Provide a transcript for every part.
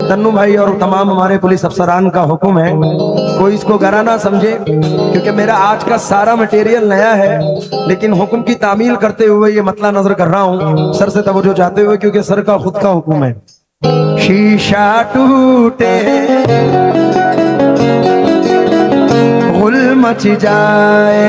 तन्नू भाई और तमाम हमारे पुलिस अफसरान का हुक्म है, कोई इसको गरा ना समझे, क्योंकि मेरा आज का सारा मटेरियल नया है, लेकिन हुक्म की तामील करते हुए ये मतला नजर कर रहा हूँ सर से तवज्जो चाहते हुए, क्योंकि सर का खुद का हुक्म है। शीशा टूटे गुल मच जाए,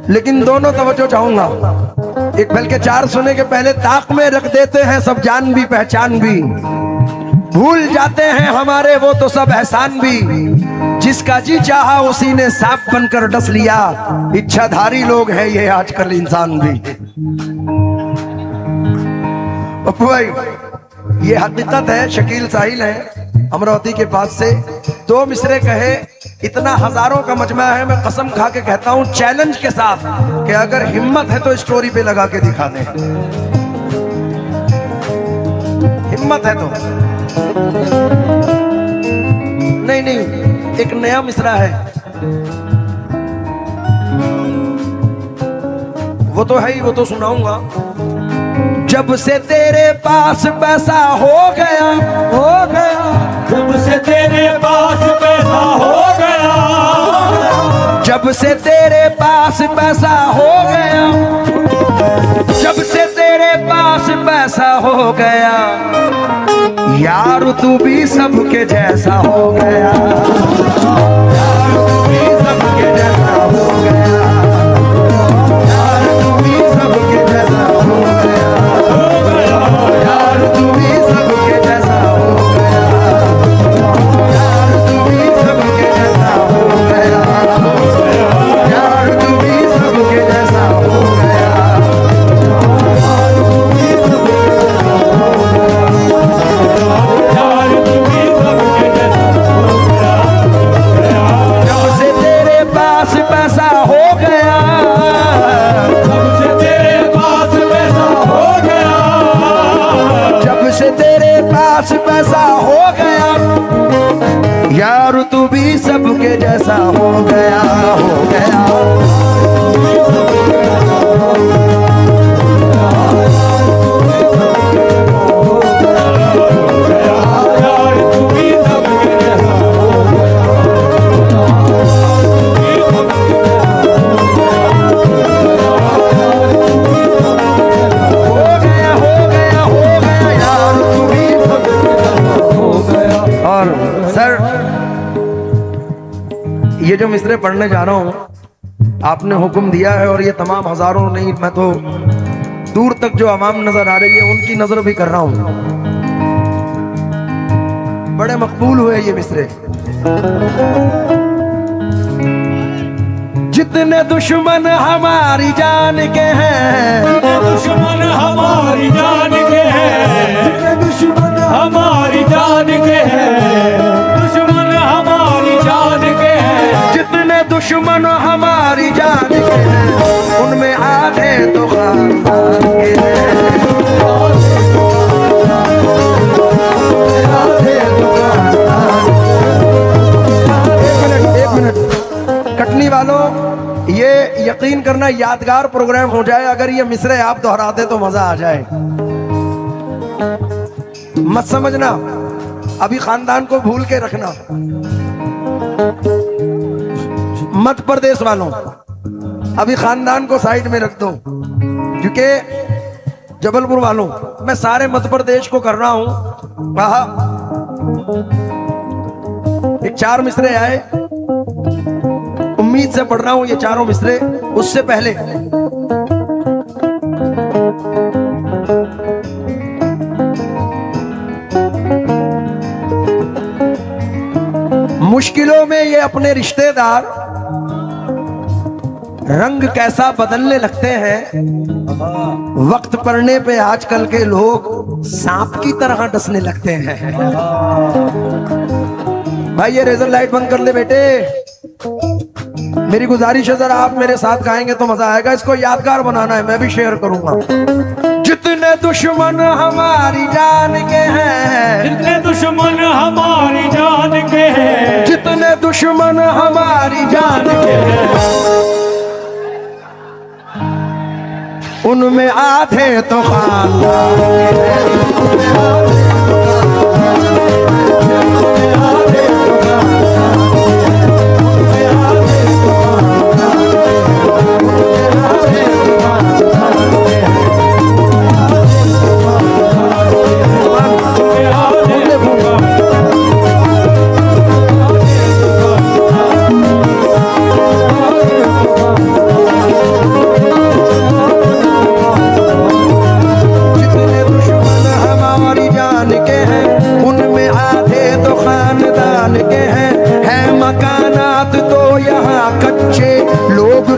लेकिन दोनों तवज्जो चाहूंगा। एक बल्कि चार सुने के पहले ताक में रख देते हैं सब जान भी पहचान भी, भूल जाते हैं हमारे वो तो सब एहसान भी, जिसका जी चाहा उसी ने सांप बनकर डस लिया, इच्छाधारी लोग हैं ये आजकल इंसान भी। पप्पू भाई ये हकीकत है, शकील साहिल है अमरावती के पास से, दो मिसरे कहे, इतना हजारों का मजमा है, मैं कसम खा के कहता हूं चैलेंज के साथ कि अगर हिम्मत है तो स्टोरी पे लगा के दिखा दें, हिम्मत है तो। नहीं नहीं एक नया मिसरा है, वो तो है ही, वो तो सुनाऊंगा। जब से तेरे पास पैसा हो गया, जब से तेरे पास पैसा हो गया, जब से तेरे पास पैसा हो गया, जब से तेरे पास पैसा हो गया, यार तू भी सबके जैसा हो गया, यार तू भी सबके जैसा हो गया, यार तू भी सबके जैसा हो गया, यार तू भी सबके जैसा हो गया, यार तू भी सबके जैसा हो गया, यार तू भी सबके जैसा हो गया, यार तू भी सबके जैसा हो गया। जब से तेरे पास पैसा हो गया, जब से तेरे पास पैसा हो गया, जब से तेरे पास पैसा हो गया, यार तू भी सबके जैसा हो गया, हो गया। यार तू भी सबके जैसा हो गया, हो गया, हो गया, हो गया, यार तू भी सबके जैसा हो गया। और सर ये जो मिसरे पढ़ने जा रहा हूँ आपने हुक्म दिया है, और ये तमाम हजारों नहीं, मैं तो दूर तक जो आवाम नजर आ रही है उनकी नजर भी कर रहा हूँ, बड़े मकबूल हुए ये मिसरे। जितने दुश्मन हमारी जान के हैं, दुश्मन हमारी जान के हैं, दुश्मन हमारी जान के हैं, दुश्मन हमारी जान के हैं, जितने दुश्मन हमारी जान के हैं, उनमें आधे तो खानदान के हैं, आधे तो खानदान। एक मिनट कटनी वालों, ये यकीन करना यादगार प्रोग्राम हो जाए अगर ये मिसरे आप दोहराते तो मजा आ जाए। मत समझना अभी खानदान को भूल के रखना। मध्य प्रदेश वालों अभी खानदान को साइड में रख दो, क्योंकि जबलपुर वालों मैं सारे मध्य प्रदेश को कर रहा हूं। वहा एक 4 मिसरे आए, उम्मीद से पढ़ रहा हूं ये चारों मिसरे। उससे पहले मुश्किलों में ये अपने रिश्तेदार रंग कैसा बदलने लगते हैं, वक्त पड़ने पे आजकल के लोग सांप की तरह डसने लगते हैं। भाई ये रेजर लाइट बंद कर ले बेटे, मेरी गुजारिश है जरा आप मेरे साथ गाएंगे तो मजा आएगा। इसको यादगार बनाना है, मैं भी शेयर करूंगा। जितने दुश्मन हमारी जान के हैं, जितने दुश्मन हमारी जान के हैं, जितने दुश्मन हमारी जान के हैं, उनमें आधे तो खानदान के हैं।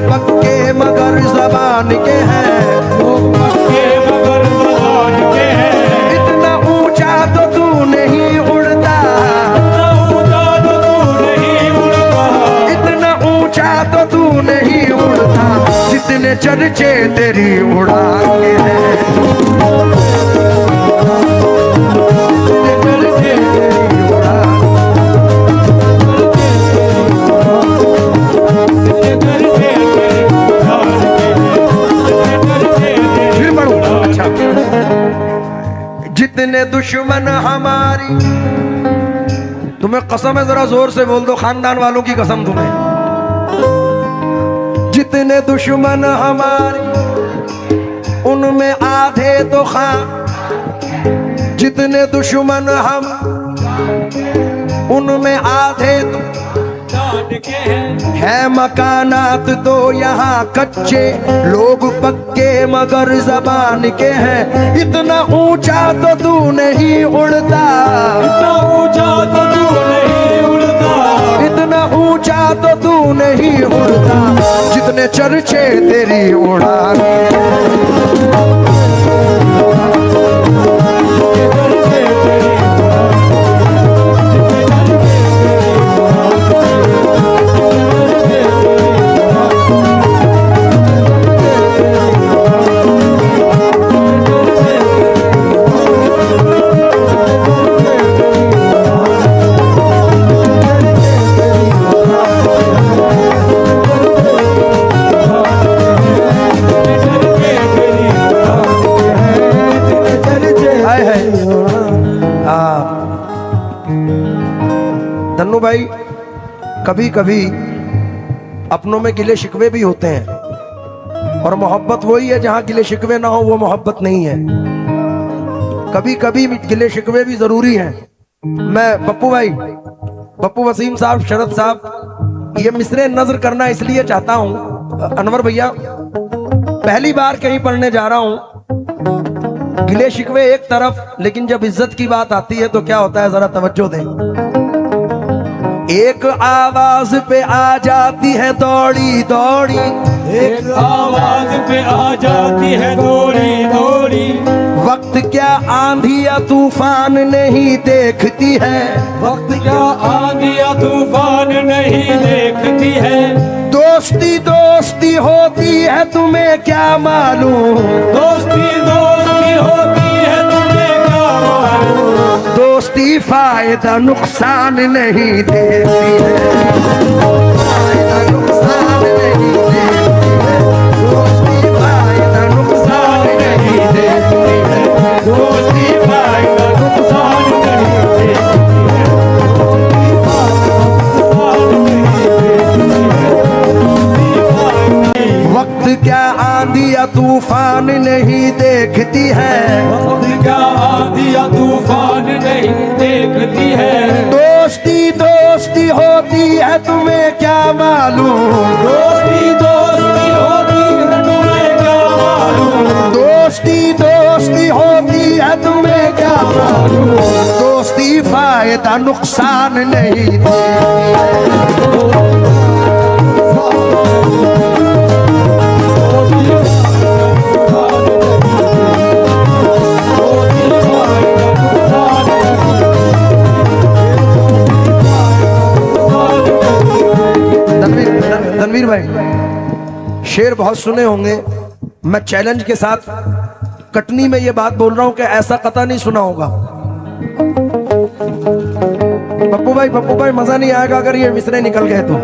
पक्के मगर जबान के हैं, पक्के मगर जबान के हैं, इतना ऊंचा तो तू नहीं उड़ता, इतना ऊंचा तो तू नहीं उड़ता, इतना ऊंचा तो तू नहीं उड़ता, जितने चर्चे तेरी उड़ान के हैं, जितने चर्चे तेरी उड़ान। जितने दुश्मन हमारी, तुम्हें कसम है जरा जोर से बोल दो, खानदान वालों की कसम तुम्हें। जितने दुश्मन हमारी उनमें आधे तो जितने दुश्मन हम उनमें आधे तो है मकानात तो यहाँ कच्चे, लोग पक्के मगर जबान के हैं, इतना ऊंचा तो तू नहीं उड़ता, इतना ऊंचा तो तू नहीं उड़ता, इतना ऊंचा तो तू नहीं उड़ता, जितने चर्चे तेरी उड़ान। धन्नू भाई, कभी कभी अपनों में गिले शिकवे भी होते हैं, और मोहब्बत वही है जहां गिले शिकवे ना हो वो मोहब्बत नहीं है। कभी कभी गिले शिकवे भी जरूरी हैं। मैं पप्पू भाई, पप्पू वसीम साहब, शरद साहब, ये मिसरे नजर करना इसलिए चाहता हूं। अनवर भैया, पहली बार कहीं पढ़ने जा रहा हूं, गिले शिकवे एक तरफ, लेकिन जब इज्जत की बात आती है तो क्या होता है, जरा तवज्जो दें। एक आवाज पे आ जाती है दौड़ी दौड़ी, एक आवाज पे आ जाती है दौड़ी दौड़ी। वक्त क्या आंधी या तूफान नहीं देखती है, वक्त क्या आंधी या तूफान नहीं देखती है। दोस्ती दोस्ती होती है तुम्हें क्या मालूम, दोस्ती दोस्ती होती है तुम्हें क्या मालूम। दोस्ती फायदा नुकसान नहीं देती है, फायदा नुकसान नहीं देती है, दोस्ती फायदा नुकसान नहीं देती है, दोस्ती फायदा नुकसान नहीं देती है, दोस्ती फायदा नुकसान नहीं देती है। वक्त क्या आंधी या तूफान नहीं देखती है, वक्त क्या आंधी या तूफान नहीं देखती है। दोस्ती दोस्ती होती है तुम्हें क्या मालूम, दोस्ती दोस्ती होती है तुम्हें क्या मालूम। दोस्ती दोस्ती होती है तुम्हें क्या मालूम, दोस्ती फायदा नुकसान नहीं देती है। रणवीर भाई शेर बहुत सुने होंगे, मैं चैलेंज के साथ कटनी में ये बात बोल रहा हूं कि ऐसा कता नहीं सुना होगा। पप्पू भाई मजा नहीं आएगा अगर ये मिसरे निकल गए तो।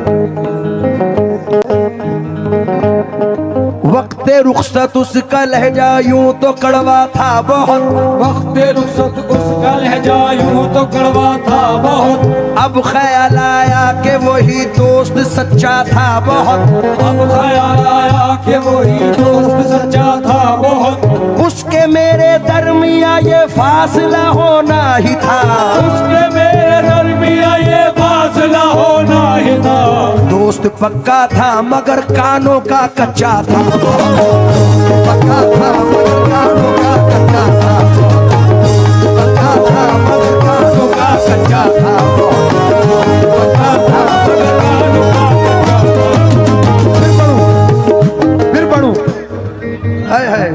वक्त रुखसत उसका लहजा यूं तो कड़वा था बहुत, वक्त रुखसत उसका लहजा यूं तो कड़वा था बहुत। अब ख्याल आया कि वही दोस्त सच्चा था बहुत, अब ख्याल आया कि वही दोस्त सच्चा था बहुत। उसके मेरे दरमिया ये फासला होना ही था, उसके मेरे दरमिया ये फासला होना ही था। दोस्त पक्का था मगर कानों का कच्चा था, पक्का था मगर कानों का कच्चा था, पक्का था मगर कानों का कच्चा था, पक्का था मगर कानों का कच्चा था। फिर पढ़ूं हाय हाय।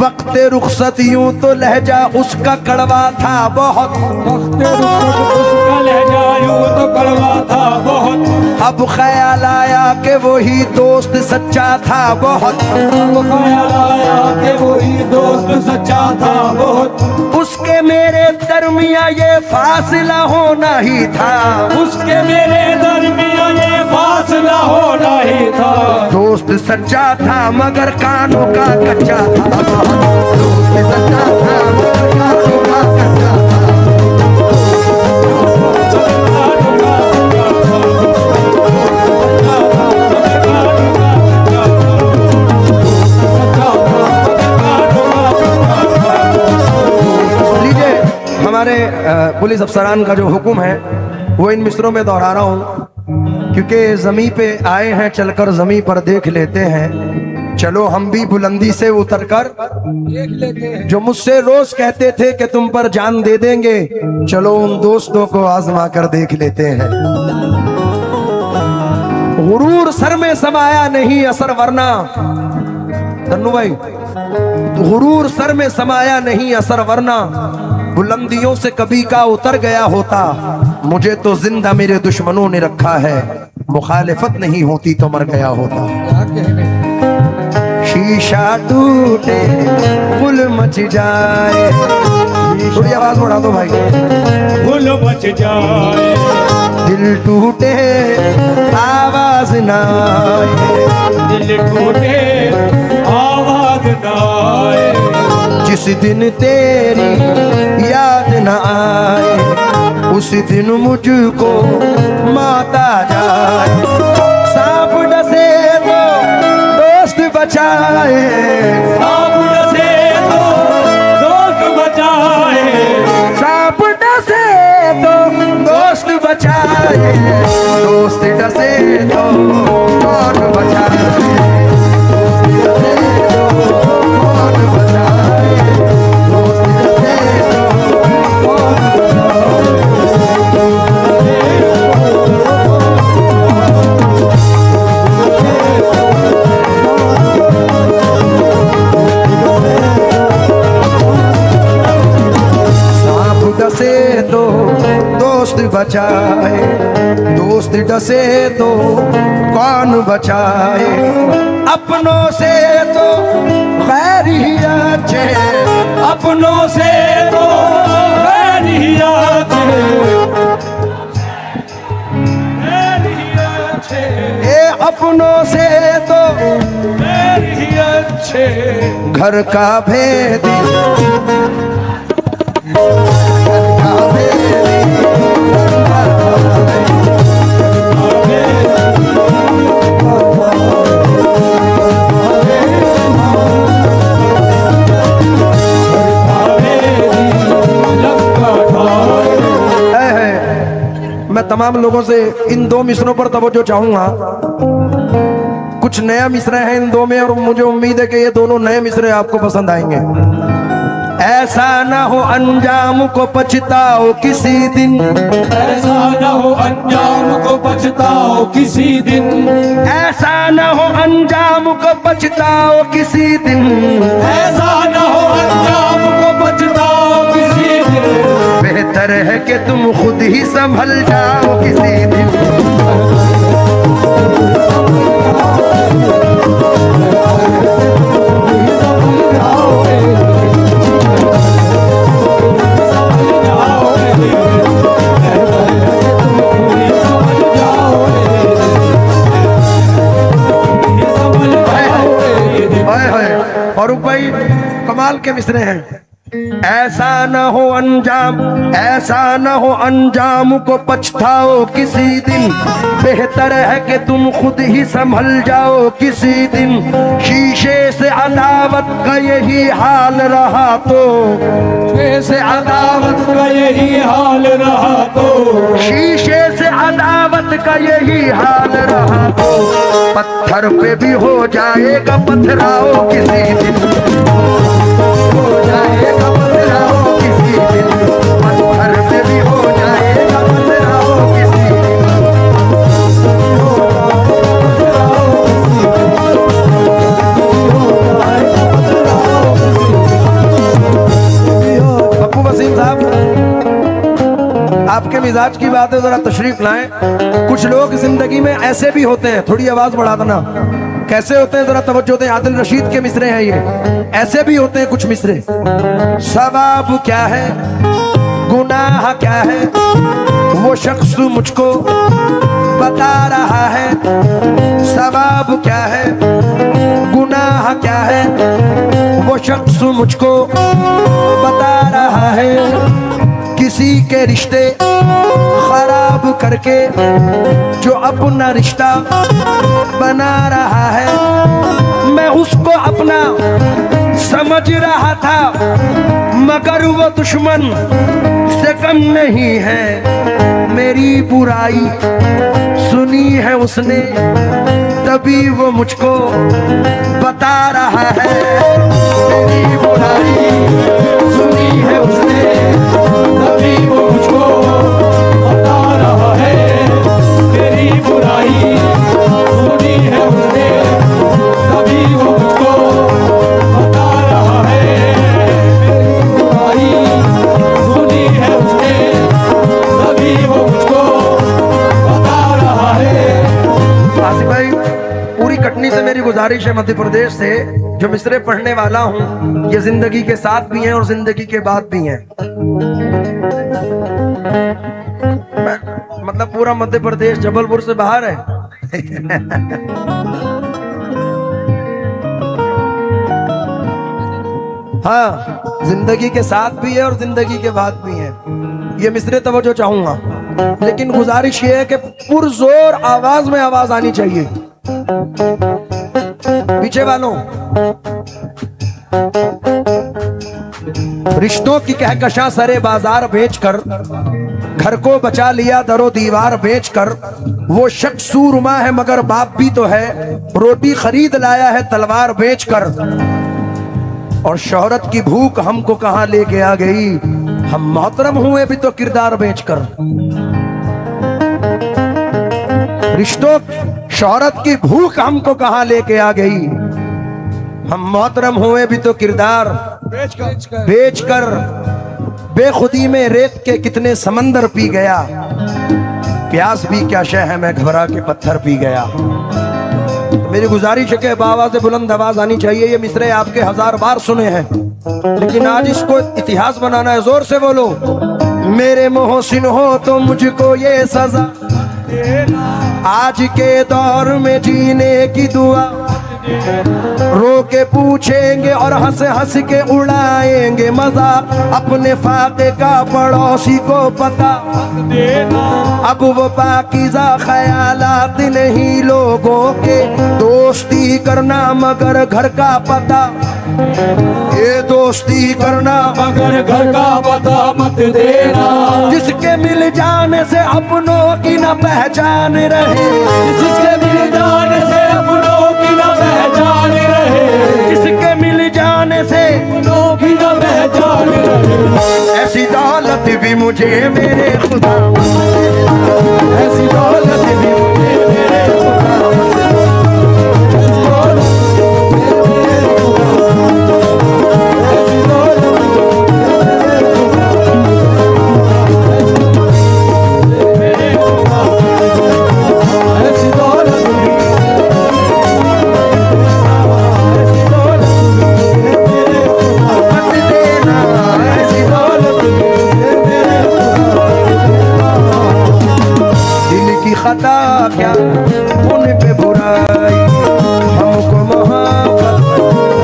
वक्त रुखसत यूं तो लहजा उसका कड़वा था बहुत, वक्त रुखसत उसका लहजा यूं तो कड़वा था बहुत। अब ख्याल आया कि वही दोस्त सच्चा था बहुत, अब ख्याल आया कि वही दोस्त सच्चा था बहुत। उसके मेरे दरमिया ये फासला होना ही था, उसके मेरे दरमिया ये फासला होना ही था। दोस्त सच्चा था मगर कानों का कच्चा था, दोस्त सच्चा था मगर कानों का कच्चा था। हमारे पुलिस अफसरान का जो हुक्म है वो इन मिसरों में दोहरा रहा हूँ, क्योंकि जमी पे आए हैं चलकर जमी पर देख लेते हैं। चलो हम भी बुलंदी से उतरकर देख लेते हैं। जो मुझसे रोज कहते थे कि तुम पर जान दे देंगे, चलो उन दोस्तों को आजमा कर देख लेते हैं। गुरूर सर में समाया नहीं असर वरना, तन्नू भाई गुरूर सर में समाया नहीं असर वरना, बुलंदियों से कभी का उतर गया होता। मुझे तो जिंदा मेरे दुश्मनों ने रखा है, मुखालिफत नहीं होती तो मर गया होता। शीशा टूटे गुल मच जाए, थोड़ी आवाज बढ़ा दो भाई। गुल मच जाए दिल टूटे आवाज ना आए, दिल टूटे आवाज ना आए। जिस दिन तेरी याद न आए उस दिन मुझको माता जाए। सांप डसे तो दोस्त बचाए, सांप डसे तो दोस्त बचाए, सांप डसे तो दोस्त बचाए, दोस्त डसे तो कौन बचाए, दोस्त डसे तो कौन बचाए, दोस्त डसे तो कौन बचाए। दोस्त डसे तो कौन बचाए, अपनों से तो गैर ही अच्छे, अपनों से तो गैर ही अच्छे, गैर ही अच्छे, ये अपनों से तो गैर ही अच्छे, घर का भेद, घर का भेद, मैं तमाम लोगों से इन दो मिसरों पर तवज्जो चाहूंगा। कुछ नया मिसरे हैं इन दो में और मुझे उम्मीद है कि ये दोनों नए मिसरे आपको पसंद आएंगे। ऐसा ना हो अंजाम को पछताओ किसी दिन, ऐसा न हो अंजाम को पछताओ किसी दिन, ऐसा ना हो अंजाम को पछताओ किसी दिन, ऐसा न हो अंजाम को पछताओ किसी दिन, बेहतर है कि तुम खुद ही संभल जाओ किसी दिन। फारूक भाई कमाल के मिसरे हैं। ऐसा न हो अंजाम, ऐसा न हो अंजाम को पछताओ किसी दिन, बेहतर है कि तुम खुद ही संभल जाओ किसी दिन। शीशे से अदावत का यही हाल रहा तो, शीशे से अदावत का यही हाल रहा तो, शीशे से अदावत का यही हाल रहा तो, पत्थर पे भी हो जाएगा पथराओ किसी दिन, हो जाएगा पथराओ किसी दिन, पत्थर पे भी हो जाएगा पथराओ किसी दिन, पप्पू वसीम साहब आपके मिजाज की बात है, जरा तशरीफ लाएं। कुछ लोग जिंदगी में ऐसे भी होते हैं, थोड़ी आवाज बढ़ा देना, कैसे होते हैं जरा तवज्जो दें। आदिल रशीद के मिसरे हैं ये, ऐसे भी होते हैं कुछ मिसरे। सवाब क्या है, गुनाह क्या है, वो शख्स मुझको बता रहा है। सवाब क्या है, गुनाह क्या है, वो शख्स मुझको बता रहा है। किसी के रिश्ते खराब करके जो अपना रिश्ता बना रहा है, मैं उसको अपना समझ रहा था, मगर वो दुश्मन से कम नहीं है। मेरी बुराई सुनी है उसने, तभी वो मुझको बता रहा है। मेरी बुराई सुनी है उसने, तभी वो मुझको बता रहा है। मेरी बुराई सुनी है उसने, तभी वो मुझको बता रहा है। मेरी बुराई सुनी है उसने, तभी वो मुझको बता रहा है। आसिफ भाई, पूरी कटनी से मेरी गुजारिश है, मध्य प्रदेश से जो मिसरे पढ़ने वाला हूँ, ये जिंदगी के साथ भी हैं और जिंदगी के बाद भी हैं। मतलब पूरा मध्य प्रदेश जबलपुर से बाहर है। हाँ, जिंदगी के साथ भी है और जिंदगी के बाद भी है। ये मिसरे तवज्जो चाहूंगा, लेकिन गुजारिश ये है कि पुरजोर आवाज में आवाज आनी चाहिए। पीछे वालों, रिश्तों की कहकशां सरे बाजार बेचकर, घर को बचा लिया दरो दीवार बेचकर। वो शख्स सूरमा है मगर बाप भी तो है, रोटी खरीद लाया है तलवार बेचकर। और शोहरत की भूख हमको कहां लेके आ गई, हम मोहतरम हुए भी तो किरदार बेचकर। रिश्तों शोहरत की भूख हमको कहां लेके आ गई, हम मोहतरम हुए भी तो किरदार बेचकर। बेखुदी में रेत के कितने समंदर पी गया, प्यास भी क्या शय है, मैं घबरा के पत्थर पी गया। तो मेरी गुजारिश है कि बाबा से बुलंद आवाज आनी चाहिए। ये मिसरे आपके 1000 बार सुने हैं, लेकिन आज इसको इतिहास बनाना है। जोर से बोलो। मेरे मोहसिन हो तो मुझको ये सजा, आज के दौर में जीने की दुआ, रो के पूछेंगे और हंस हंस के उड़ाएंगे मजाक, अपने फाके का पड़ोसी को पता, अब वो पाकीज़ा ख्यालात नहीं लोगों के, दोस्ती करना मगर घर का पता, ये दोस्ती करना मगर घर का पता मत देना। जिसके मिल जाने से अपनों की न पहचान रहे, जिसके मिल जाने से अपनों की न पहचान रहे, जिसके मिल जाने से अपनों की न पहचान रहे। ऐसी दौलत भी मुझे मेरे खुदा, ऐसी दौलत भी मुझे मेरे खता क्या उन पे बुराई, हमको मोहब्बत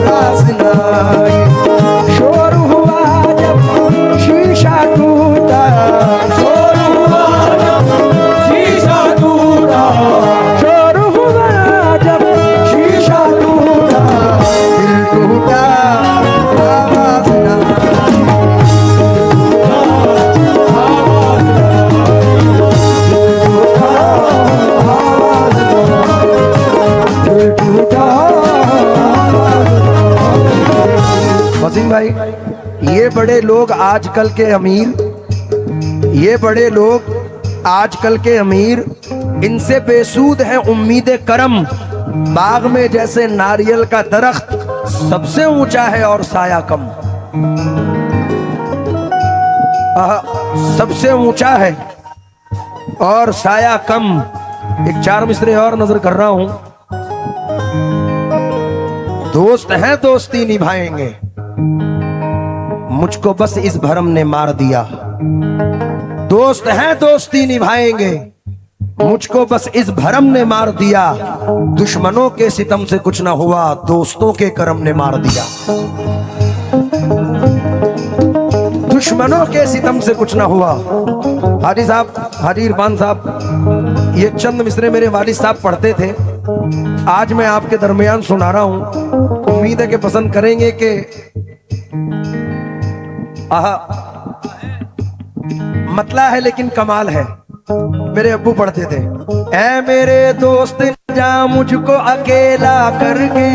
रास लाई, शोर हुआ जब शीशा टूटा, शोर हुआ जब शीशा टूटा, शोर हुआ जब शीशा टूटा, दिल टूटा आवाज ना, वसीम भाई, ये बड़े लोग आजकल के अमीर, ये बड़े लोग आजकल के अमीर, इनसे बेसूद है उम्मीद करम। बाग में जैसे नारियल का दरख्त सबसे ऊंचा है और साया कम, सबसे ऊंचा है और साया कम। एक 4 मिसरे और नजर कर रहा हूं। दोस्त हैं दोस्ती निभाएंगे, मुझको बस इस भरम ने मार दिया। दोस्त हैं दोस्ती निभाएंगे, मुझको बस इस भरम ने मार दिया। दुश्मनों के सितम से कुछ ना हुआ, दोस्तों के करम ने मार दिया। दुश्मनों के सितम से कुछ ना हुआ। हाजी साहब, हाजी इरफान साहब, ये चंद मिसरे मेरे वालिद साहब पढ़ते थे, आज मैं आपके दरमियान सुना रहा हूं। उम्मीद है कि पसंद करेंगे कि मतला है लेकिन कमाल है। मेरे अब्बू पढ़ते थे, ऐ मेरे दोस्त न जा मुझको अकेला करके,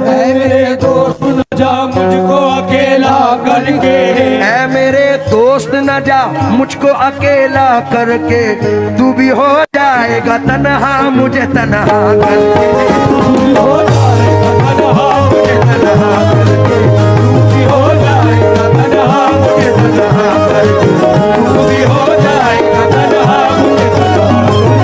ऐ मेरे दोस्त न जा मुझको अकेला करके, ऐ मेरे दोस्त न जा मुझको अकेला करके, तू भी हो जाएगा तन्हा मुझे तन्हा करके, तू भी हो जाएगा तन्हा मुझे तन्हा करके, तू भी हो जाएगा तन्हा मुझे तन्हा करके, तू भी हो जाएगा तन्हा मुझे तन्हा करके,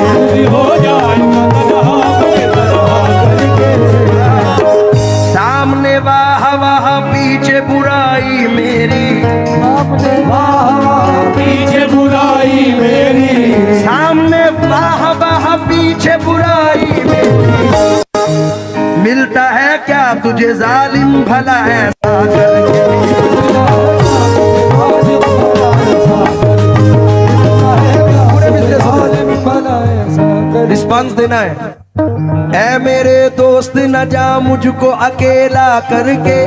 तू भी हो जाएगा तन्हा मुझे तन्हा करके। सामने वाह वाह पीछे बुराई मेरी, सामने वाह पीछे बुराई मेरी, सामने वाह वाह पीछे बुराई मेरी, मिलता है क्या तुझे जालिम भला ऐसा करके। रिस्पॉन्स देना है। ऐ मेरे दोस्त न जा मुझको अकेला करके,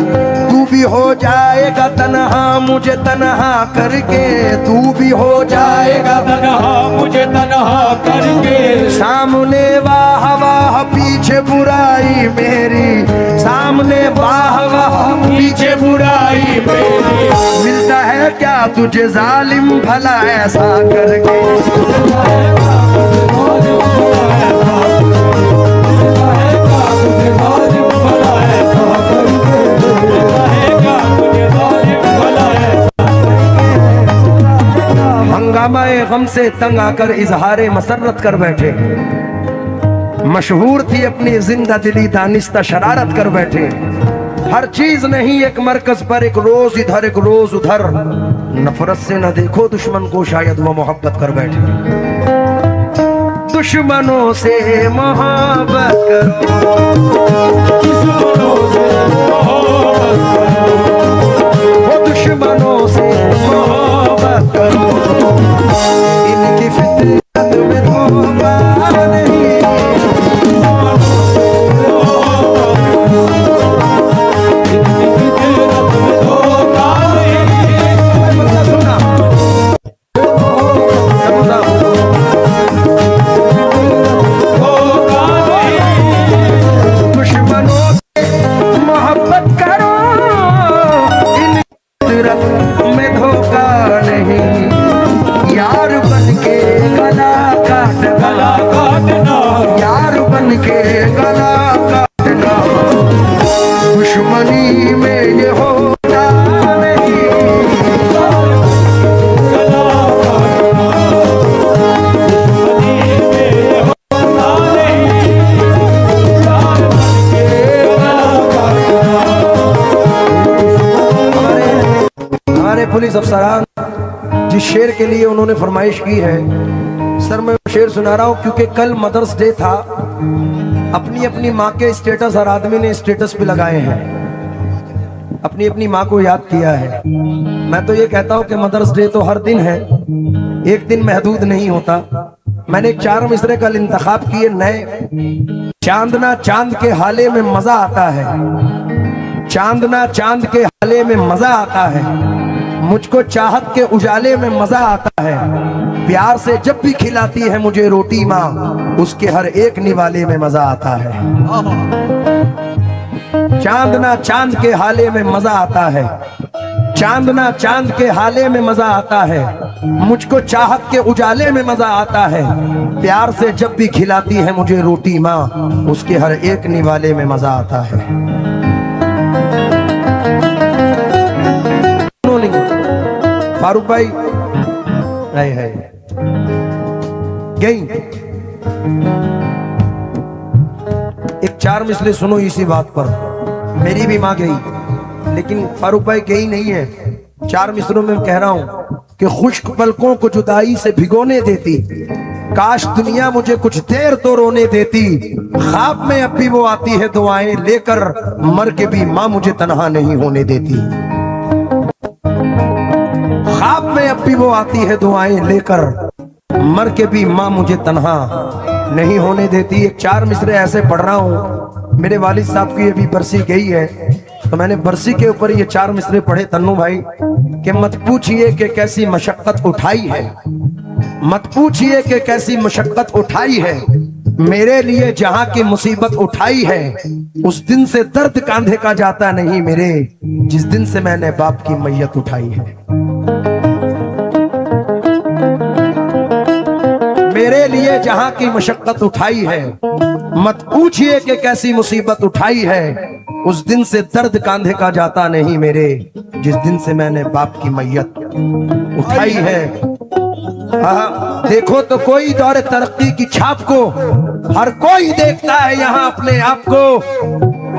तू भी हो जाएगा तन्हा मुझे तन्हा करके, तू भी हो जाएगा तन्हा मुझे तन्हा करके। सामने वाह वाह पीछे बुराई मेरी, सामने वाह वाह पीछे बुराई मेरी, मिलता है क्या तुझे जालिम भला ऐसा करके। हंगामाए गम से तंग आकर इजहारे मसरत कर बैठे। मशहूर थी अपनी जिंदा दिली दानिस्ता शरारत कर बैठे। हर चीज नहीं एक मरकज पर, एक रोज इधर एक रोज उधर। नफरत से न देखो दुश्मन को, शायद वो मोहब्बत कर बैठे। दुश्मनों से मोहब्बत करो, दुश्मनों से मोहब्बत करो, वो दुश्मनों से मोहब्बत करो। इनकी फितरत में धोखा नहीं, पुलिस अफसरान जिस शेर के लिए उन्होंने फरमाइश की है, सर मैं शेर सुना रहा हूं क्योंकि कल मदर्स डे था। अपनी अपनी माँ के स्टेटस हर आदमी ने स्टेटस पे लगाए हैं, अपनी अपनी माँ को याद किया है। मैं तो ये कहता हूं कि मदर्स डे तो हर दिन है, एक दिन महदूद नहीं होता। मैंने 4 मिसरे कल इंतखाब किए नए। चांदना चांद के हाले में मजा आता है, चांदना चांद के हाले में मजा आता है। मुझको चाहत के उजाले में मजा आता है। प्यार से जब भी खिलाती है मुझे रोटी माँ, उसके हर एक निवाले में मजा आता है। चांदना चांद के हाले में मजा आता है, चांदना चांद के हाले में मजा आता है। मुझको चाहत के उजाले में मजा आता है। प्यार से जब भी खिलाती है मुझे रोटी माँ, उसके हर एक निवाले में मजा आता है। फारूक भाई है गई। एक 4 मिसरे सुनो इसी बात पर। मेरी भी मां गई, लेकिन फारूक भाई गई नहीं है। 4 मिसरों में कह रहा हूं कि खुश्क पलकों को जुदाई से भिगोने देती, काश दुनिया मुझे कुछ देर तो रोने देती। ख्वाब में अब भी वो आती है दुआएं लेकर, मर के भी मां मुझे तन्हा नहीं होने देती। ख्वाब में अब भी वो आती है दुआएं लेकर, मर के भी माँ मुझे तन्हा नहीं होने देती। एक 4 मिसरे ऐसे पढ़ रहा हूँ। मेरे वालिद साहब की अभी बरसी गई है, तो मैंने बरसी के ऊपर ये 4 मिसरे पढ़े तन्नू भाई कि मत पूछिए कि कैसी मशक्कत उठाई है, मत पूछिए कि कैसी मशक्कत उठाई है। मेरे लिए जहां की मुसीबत उठाई है, उस दिन से दर्द कांधे का जाता नहीं मेरे, जिस दिन से मैंने बाप की मैयत उठाई है। मेरे लिए जहां की मशक्कत उठाई है, मत पूछिए कि कैसी मुसीबत उठाई है। उस दिन से दर्द कांधे का जाता नहीं मेरे, जिस दिन से मैंने बाप की मैयत उठाई है। देखो तो कोई दौरे तरक्की की छाप को, हर कोई देखता है यहाँ अपने आप को।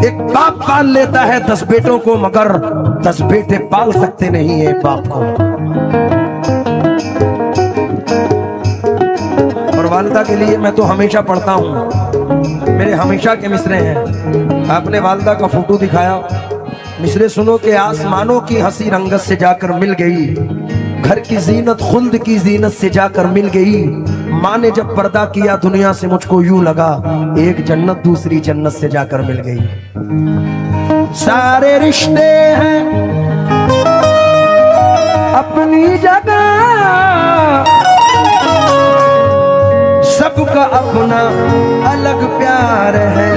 एक बाप पाल लेता है 10 बेटों को, मगर 10 बेटे पाल सकते नहीं एक बाप को। और वालिदा के लिए मैं तो हमेशा पढ़ता हूँ, मेरे हमेशा के मिसरे हैं। आपने वालिदा का फोटो दिखाया, मिसरे सुनो कि आसमानों की हंसी रंगत से जाकर मिल गई, घर की जीनत खुल्द की जीनत से जाकर मिल गई। माँ ने जब पर्दा किया दुनिया से मुझको यूं लगा, एक जन्नत दूसरी जन्नत से जाकर मिल गई। सारे रिश्ते हैं अपनी जगह, सबका अपना अलग प्यार है।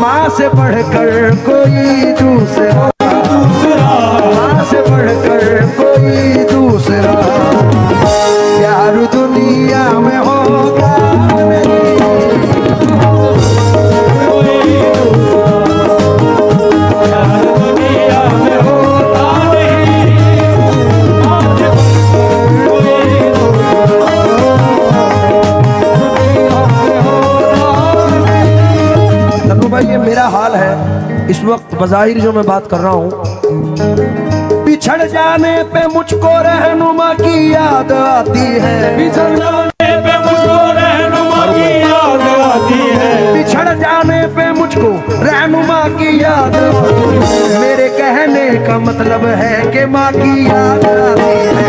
माँ से बढ़कर कोई दूसरा, माँ से बढ़कर कोई दूसरा प्यार दुनिया में होगा नहीं। प्यार दुनिया में होता नहीं, बज़ाहिर जो मैं बात कर रहा हूँ, बिछड़ जाने पे मुझको रहनुमा की याद आती है, बिछड़ जाने पे मुझको रहनुमा की याद आती है, बिछड़ जाने पे मुझको रहनुमा की याद आती है। मेरे कहने का मतलब है कि माँ की याद आती है।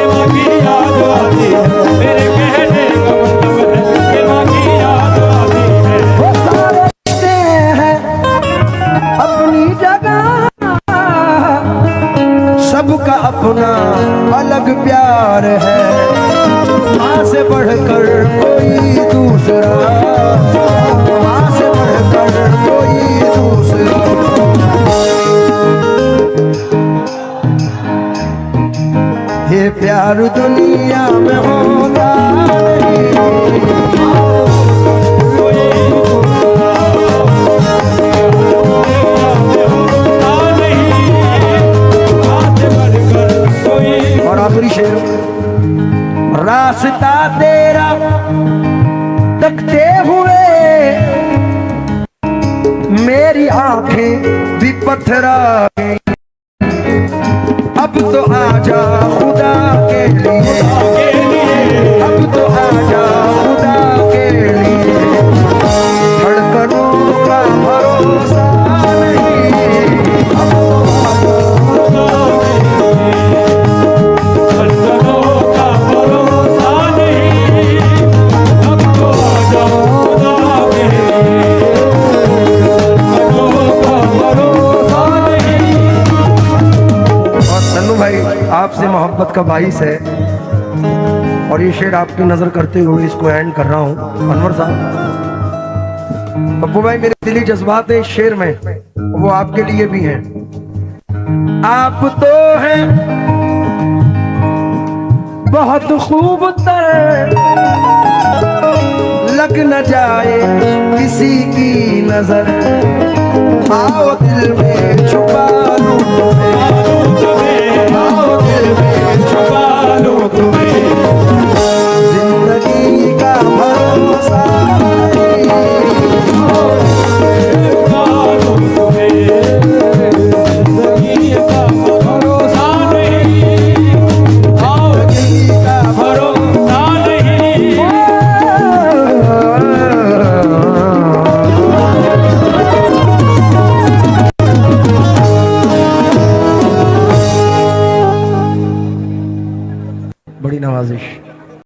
माँ की याद आती है, मेरे कहने का मतलब है कि माँ की याद आती है। वो सारे रिश्ते हैं अपनी जगह, सबका अपना अलग प्यार है, माँ से बढ़कर कोई दूसरा, माँ से बढ़कर कोई दूसरा। ये प्यार दुनिया में होगा नहीं, और आखिरी शेर, रास्ता तेरा तकते हुए मेरी आंखें भी पत्थरा गई, अब तो आजा खुदा के लिए, अब तो आजा खुदा के लिए, धड़कनों का भरोसा नहीं, अब तो आजा आपसे मोहब्बत का बाइस है। और ये शेर आपकी नजर करते हुए इसको एंड कर रहा हूँ। अनवर साहब, पप्पू भाई, मेरे दिली जज्बात है इस शेर में, वो आपके लिए भी हैं। आप तो हैं बहुत खूबतर, लग न जाए किसी की नजर, आओ दिल में छुपा लूं तुम्हें, आओ दिल में छुपा लूं तुम्हें, जिंदगी का भरोसा बड़ी नवाजिश।